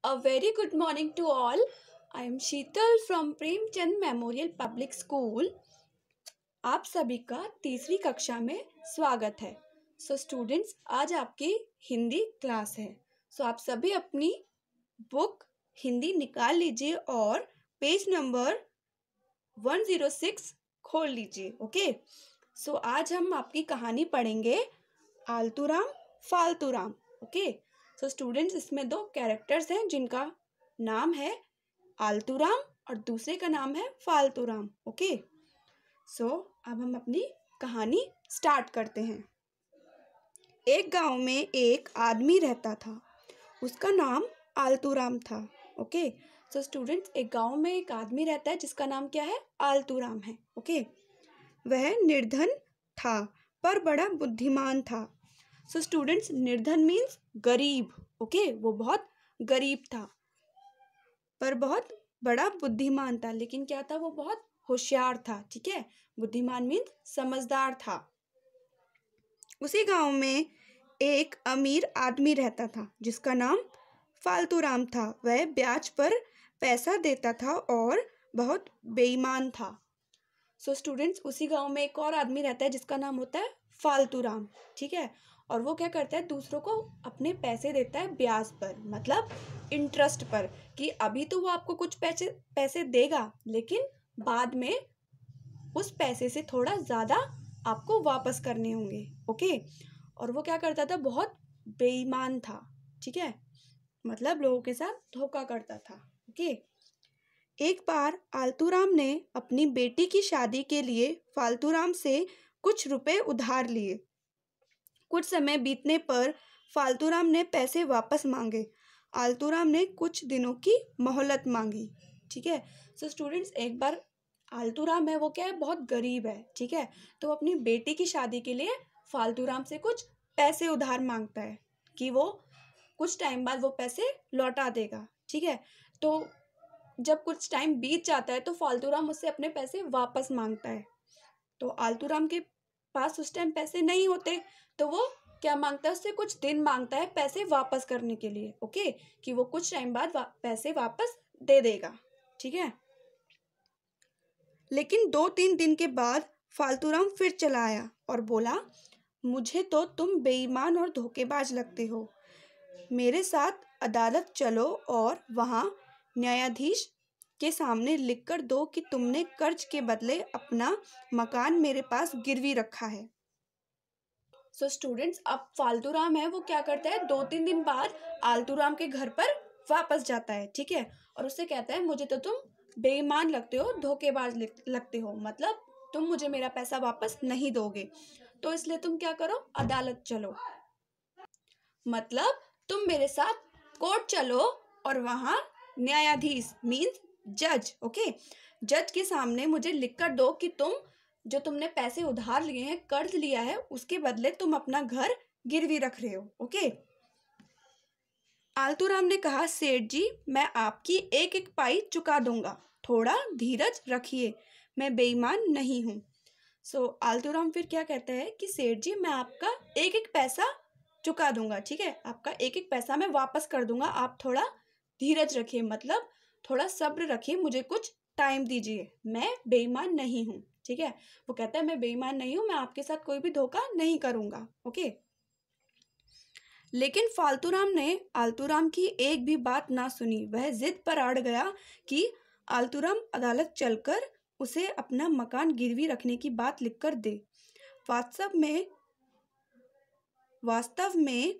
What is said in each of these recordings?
A very good morning to all. I am Sheetal from Premchand Memorial Public School. आप सभी का तीसरी कक्षा में स्वागत है। स्टूडेंट्स, आज आपकी हिंदी क्लास है। आप सभी अपनी बुक हिंदी निकाल लीजिए और पेज नंबर 106 खोल लीजिए। ओके, आज हम आपकी कहानी पढ़ेंगे आलतूराम फालतूराम। ओके, स्टूडेंट्स, इसमें दो कैरेक्टर्स हैं जिनका नाम है आलतूराम और दूसरे का नाम है फालतूराम। ओके, अब हम अपनी कहानी स्टार्ट करते हैं। एक गांव में एक आदमी रहता था, उसका नाम आलतूराम था। ओके, स्टूडेंट्स, एक गांव में एक आदमी रहता है जिसका नाम क्या है? आलतूराम है। ओके, वह निर्धन था पर बड़ा बुद्धिमान था। स्टूडेंट्स, निर्धन मीन्स गरीब। ओके, वो बहुत गरीब था पर बहुत बड़ा बुद्धिमान था। लेकिन क्या था? वो बहुत होशियार था। ठीक है, बुद्धिमान मीन्स समझदार था। उसी गांव में एक अमीर आदमी रहता था जिसका नाम फालतूराम था। वह ब्याज पर पैसा देता था और बहुत बेईमान था। स्टूडेंट्स, उसी गांव में एक और आदमी रहता है जिसका नाम होता है फालतूराम। ठीक है, और वो क्या करता है? दूसरों को अपने पैसे देता है ब्याज पर, मतलब इंटरेस्ट पर, कि अभी तो वो आपको कुछ पैसे देगा, लेकिन बाद में उस पैसे से थोड़ा ज़्यादा आपको वापस करने होंगे। ओके, और वो क्या करता था? बहुत बेईमान था। ठीक है, मतलब लोगों के साथ धोखा करता था। ओके, एक बार आलतूराम ने अपनी बेटी की शादी के लिए फालतूराम से कुछ रुपए उधार लिए। कुछ समय बीतने पर फालतूराम ने पैसे वापस मांगे। आलतूराम ने कुछ दिनों की मोहलत मांगी। ठीक है, स्टूडेंट्स, एक बार आलतूराम है, वो क्या है? बहुत गरीब है। ठीक है, तो अपनी बेटी की शादी के लिए फालतूराम से कुछ पैसे उधार मांगता है कि वो कुछ टाइम बाद वो पैसे लौटा देगा। ठीक है, तो जब कुछ टाइम बीत जाता है तो फालतूराम उससे अपने पैसे वापस मांगता है। तो आलतूराम के पास उस टाइम पैसे नहीं होते, तो वो क्या मांगता है? उससे कुछ दिन मांगता है पैसे वापस करने के लिए। ओके, कि वो कुछ टाइम बाद पैसे वापस दे देगा। ठीक है, लेकिन 2-3 दिन के बाद फालतूराम फिर चला आया और बोला, मुझे तो तुम बेईमान और धोखेबाज लगते हो। मेरे साथ अदालत चलो और वहाँ न्यायाधीश के सामने लिख कर दो कि तुमने कर्ज के बदले अपना मकान मेरे पास गिरवी रखा है। स्टूडेंट्स, अब फालतूराम है, वो क्या करता है? 2-3 दिन बाद आलतूराम के घर पर वापस जाता है। ठीक है, और उससे कहता है, मुझे तो तुम बेईमान लगते हो, धोखेबाज लगते हो, मतलब तुम मुझे मेरा पैसा वापस नहीं दोगे, तो इसलिए तुम क्या करो? अदालत चलो, मतलब तुम मेरे साथ कोर्ट चलो और वहाँ न्यायाधीश मीन्स जज। ओके, जज के सामने मुझे लिख कर दो कि तुमने पैसे उधार लिए हैं, कर्ज लिया है, उसके बदले तुम अपना घर गिरवी रख रहे हो। ओके, आलतूराम ने कहा, सेठ जी, मैं आपकी एक एक पाई चुका दूंगा, थोड़ा धीरज रखिए, मैं बेईमान नहीं हूँ। आलतूराम फिर क्या कहता है कि सेठ जी, मैं आपका एक एक पैसा चुका दूंगा। ठीक है, आपका एक एक पैसा मैं वापस कर दूंगा, आप थोड़ा धीरज रखिए, मतलब थोड़ा सब्र रखिए, मुझे कुछ टाइम दीजिए, मैं बेईमान नहीं हूँ। ठीक है, वो कहता है, मैं बेईमान नहीं हूँ, मैं आपके साथ कोई भी धोखा नहीं करूंगा। ओके, लेकिन फालतूराम ने आलतूराम की एक भी बात ना सुनी। वह जिद पर अड़ गया कि आलतूराम अदालत चलकर उसे अपना मकान गिरवी रखने की बात लिखकर दे। वास्तव में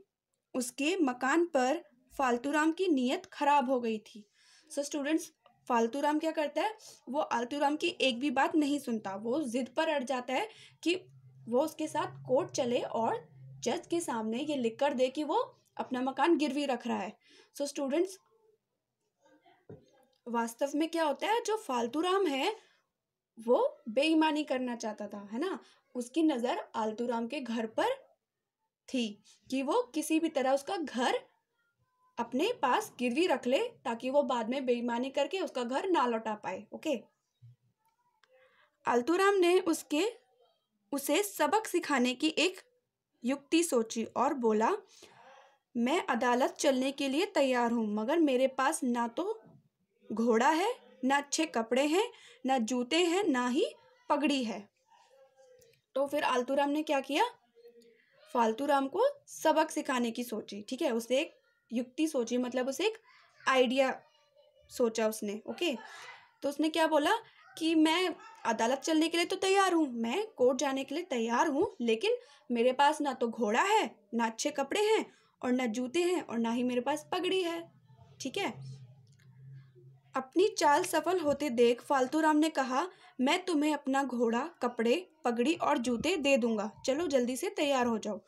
उसके मकान पर फालतूराम की नीयत खराब हो गई थी। स्टूडेंट्स, फालतूराम क्या करता है? वो आलतूराम की एक भी बात नहीं सुनता। वो जिद पर अड़ जाता है कि वो उसके साथ कोर्ट चले और जज के सामने ये लिख कर दे कि वो अपना मकान गिरवी रख रहा है। स्टूडेंट्स, वास्तव में क्या होता है? जो फालतूराम है वो बेईमानी करना चाहता था, है ना? उसकी नज़र आलतूराम के घर पर थी कि वो किसी भी तरह उसका घर अपने पास गिरवी रख ले ताकि वो बाद में बेईमानी करके उसका घर ना लौटा पाए। ओके, आलतूराम ने उसे सबक सिखाने की एक युक्ति सोची और बोला, मैं अदालत चलने के लिए तैयार हूँ, मगर मेरे पास ना तो घोड़ा है, ना अच्छे कपड़े हैं, ना जूते हैं, ना ही पगड़ी है। तो फिर आलतूराम ने क्या किया, फालतूराम को सबक सिखाने की सोची। ठीक है, उसे एक युक्ति सोची, मतलब उसे एक आइडिया सोचा उसने। ओके, तो उसने क्या बोला कि मैं अदालत चलने के लिए तो तैयार हूँ, मैं कोर्ट जाने के लिए तैयार हूँ, लेकिन मेरे पास ना तो घोड़ा है, ना अच्छे कपड़े हैं, और ना जूते हैं, और ना ही मेरे पास पगड़ी है। ठीक है, अपनी चाल सफल होते देख फालतूराम ने कहा, मैं तुम्हें अपना घोड़ा, कपड़े, पगड़ी और जूते दे दूंगा, चलो जल्दी से तैयार हो जाओ।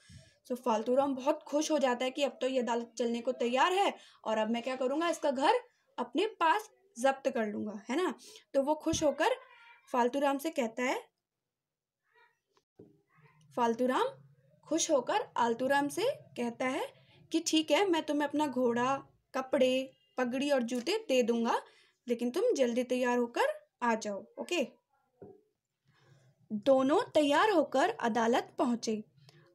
तो फालतूराम बहुत खुश हो जाता है कि अब तो ये अदालत चलने को तैयार है, और अब मैं क्या करूंगा, इसका घर अपने पास जब्त कर लूंगा, है ना। तो वो खुश होकर फालतूराम से कहता है, फालतूराम खुश होकर आलतूराम से कहता है कि ठीक है, मैं तुम्हें अपना घोड़ा, कपड़े, पगड़ी और जूते दे दूंगा, लेकिन तुम जल्दी तैयार होकर आ जाओ। ओके, दोनों तैयार होकर अदालत पहुंचे।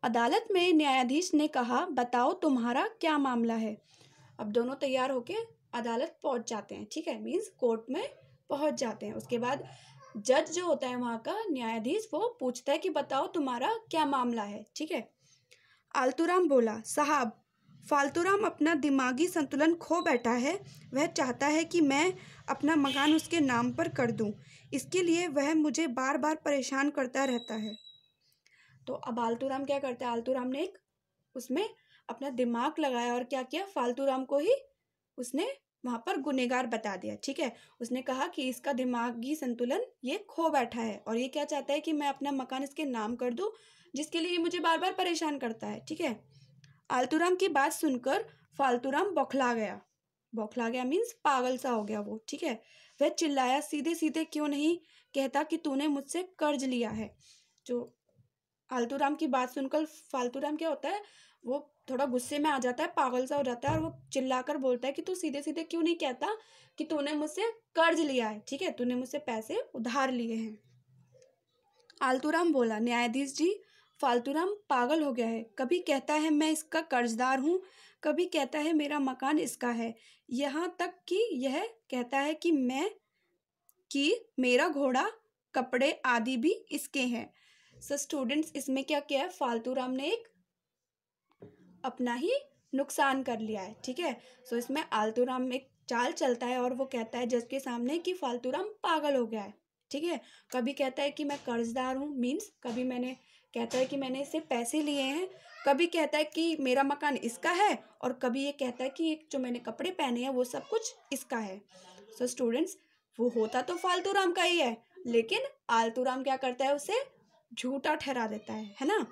अदालत में न्यायाधीश ने कहा, बताओ तुम्हारा क्या मामला है। अब दोनों तैयार होके अदालत पहुंच जाते हैं। ठीक है, मीन्स कोर्ट में पहुंच जाते हैं। उसके बाद जज जो होता है वहाँ का न्यायाधीश, वो पूछता है कि बताओ तुम्हारा क्या मामला है। ठीक है, आलतूराम बोला, साहब, फालतूराम अपना दिमागी संतुलन खो बैठा है। वह चाहता है कि मैं अपना मकान उसके नाम पर कर दूं। इसके लिए वह मुझे बार बार परेशान करता रहता है। तो अब आलतूराम क्या करता है, आलतूराम ने एक उसमें अपना दिमाग लगाया और क्या किया, फालतूराम को ही उसने वहां पर गुनहगार बता दिया। ठीक है, उसने कहा कि इसका दिमागी संतुलन ये खो बैठा है, और ये क्या चाहता है कि मैं अपना मकान इसके नाम कर दूं, जिसके लिए ये मुझे बार बार परेशान करता है। ठीक है, आलतूराम की बात सुनकर फालतूराम बौखला गया। बौखला गया मीन्स पागल सा हो गया वो। ठीक है, वह चिल्लाया, सीधे सीधे क्यों नहीं कहता कि तूने मुझसे कर्ज लिया है। जो आलतूराम की बात सुनकर फालतूराम क्या होता है, वो थोड़ा गुस्से में आ जाता है, पागल सा हो जाता है, और वो चिल्लाकर बोलता है कि तू सीधे सीधे क्यों नहीं कहता कि तूने मुझसे कर्ज लिया है। ठीक है, तूने मुझसे पैसे उधार लिए हैं। आलतूराम बोला, न्यायाधीश जी, फालतूराम पागल हो गया है। कभी कहता है मैं इसका कर्जदार हूँ, कभी कहता है मेरा मकान इसका है, यहाँ तक कि यह कहता है कि मेरा घोड़ा, कपड़े आदि भी इसके हैं। सो स्टूडेंट्स, इसमें क्या किया है, फालतूराम ने एक अपना ही नुकसान कर लिया है। ठीक है, सो इसमें आलतूराम एक चाल चलता है और वो कहता है जज के सामने कि फालतूराम पागल हो गया है। ठीक है, कभी कहता है कि मैं कर्जदार हूँ, मीन्स कभी मैंने कहता है कि मैंने इससे पैसे लिए हैं, कभी कहता है कि मेरा मकान इसका है, और कभी ये कहता है कि जो मैंने कपड़े पहने हैं वो सब कुछ इसका है। सो स्टूडेंट्स, वो होता तो फालतूराम का ही है, लेकिन आलतूराम क्या करता है, उसे झूठा ठहरा देता है ना।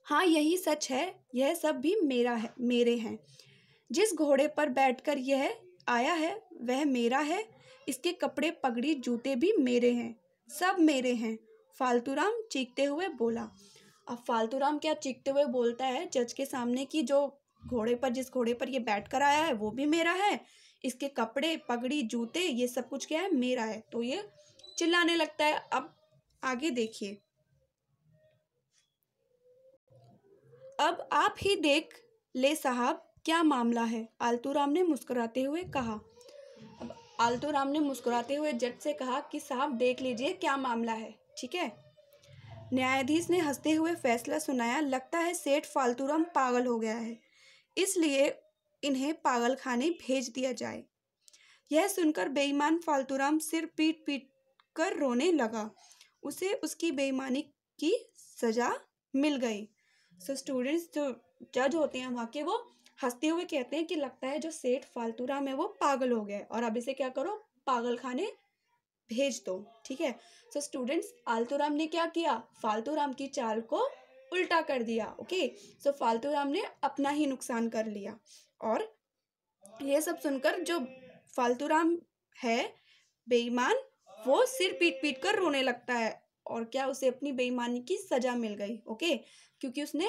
हाँ, यही सच है, यह सब भी मेरे हैं। जिस घोड़े पर बैठकर यह आया है वह मेरा है, इसके कपड़े, पगड़ी, जूते भी मेरे हैं, सब मेरे हैं, फालतूराम चीखते हुए बोला। अब फालतूराम क्या चीखते हुए बोलता है जज के सामने कि जिस घोड़े पर ये बैठ कर आया है वो भी मेरा है, इसके कपड़े, पगड़ी, जूते, ये सब कुछ क्या है, मेरा है। तो ये चिल्लाने लगता है। अब आगे देखिए, अब आप ही देख ले साहब, क्या मामला है, आलतूराम ने मुस्कुराते हुए कहा। अब आलतूराम ने मुस्कुराते हुए जज से कहा कि साहब देख लीजिए क्या मामला है। ठीक है, न्यायाधीश ने हंसते हुए फैसला सुनाया, लगता है सेठ फालतूराम पागल हो गया है, इसलिए इन्हें पागलखाने भेज दिया जाए। यह सुनकर बेईमान फालतूराम सिर पीट पीट कर रोने लगा। उसे उसकी बेईमानी की सजा मिल गई। सो स्टूडेंट्स, जो जज होते हैं वहाँ के, वो हंसते हुए कहते हैं कि लगता है जो सेठ फालतूराम है वो पागल हो गया है, और अब इसे क्या करो, पागलखाने भेज दो। ठीक है, सो स्टूडेंट्स, आलतूराम ने क्या किया, फालतूराम की चाल को उल्टा कर दिया। ओके, सो फालतूराम ने अपना ही नुकसान कर लिया, और ये सब सुनकर जो फालतूराम है बेईमान, वो सिर पीट पीट कर रोने लगता है, और क्या, उसे अपनी बेईमानी की सजा मिल गई। ओके, क्योंकि उसने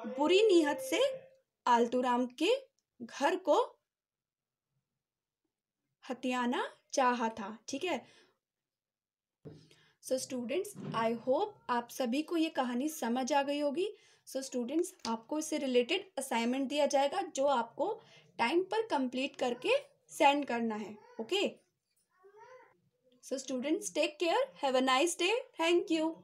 बुरी नीयत से आलतूराम के घर को हथियाना चाहा था। ठीक है, सो स्टूडेंट्स, आई होप आप सभी को ये कहानी समझ आ गई होगी। सो स्टूडेंट्स, आपको इससे रिलेटेड असाइनमेंट दिया जाएगा जो आपको टाइम पर कंप्लीट करके सेंड करना है. Okay, so students, take care, have a nice day, thank you.